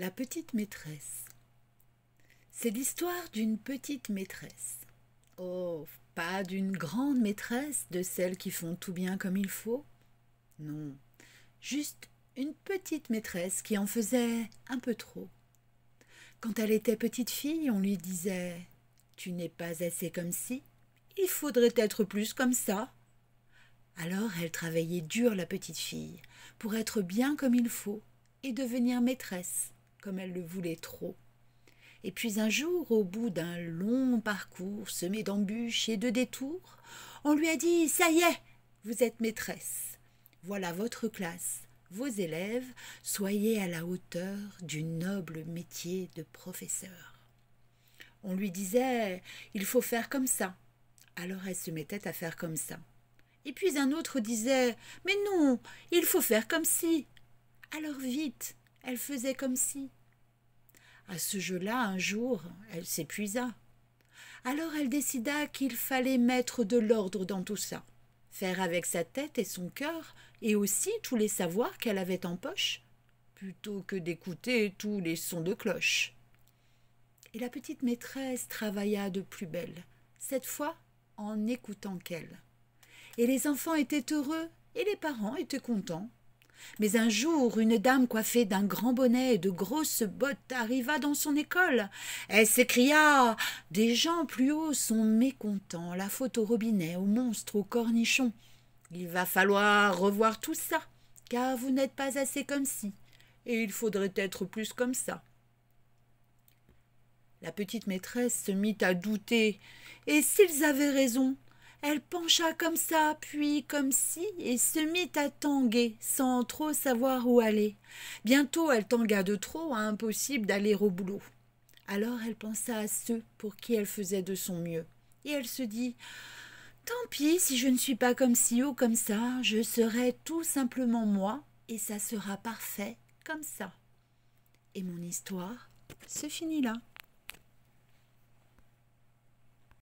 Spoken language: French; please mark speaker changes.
Speaker 1: La petite maîtresse. C'est l'histoire d'une petite maîtresse. Oh, pas d'une grande maîtresse, de celles qui font tout bien comme il faut. Non, juste une petite maîtresse qui en faisait un peu trop. Quand elle était petite fille, on lui disait « Tu n'es pas assez comme ci, il faudrait être plus comme ça ». Alors elle travaillait dur, la petite fille, pour être bien comme il faut et devenir maîtresse, comme elle le voulait trop. Et puis un jour, au bout d'un long parcours semé d'embûches et de détours, on lui a dit « Ça y est, vous êtes maîtresse. Voilà votre classe, vos élèves, soyez à la hauteur du noble métier de professeur. » On lui disait « Il faut faire comme ça. » Alors elle se mettait à faire comme ça. Et puis un autre disait « Mais non, il faut faire comme ci. » Alors vite, elle faisait comme ci. À ce jeu-là, un jour, elle s'épuisa. Alors elle décida qu'il fallait mettre de l'ordre dans tout ça, faire avec sa tête et son cœur, et aussi tous les savoirs qu'elle avait en poche, plutôt que d'écouter tous les sons de cloche. Et la petite maîtresse travailla de plus belle, cette fois en écoutant qu'elle. Et les enfants étaient heureux, et les parents étaient contents. Mais un jour, une dame coiffée d'un grand bonnet et de grosses bottes arriva dans son école. Elle s'écria « Des gens plus hauts sont mécontents, la faute au robinet, au monstre, au cornichon. Il va falloir revoir tout ça, car vous n'êtes pas assez comme ci, et il faudrait être plus comme ça. » La petite maîtresse se mit à douter, et s'ils avaient raison, elle pencha comme ça, puis comme ci, et se mit à tanguer, sans trop savoir où aller. Bientôt, elle tangua de trop, impossible d'aller au boulot. Alors elle pensa à ceux pour qui elle faisait de son mieux. Et elle se dit « Tant pis si je ne suis pas comme ci ou comme ça, je serai tout simplement moi, et ça sera parfait comme ça. » Et mon histoire se finit là.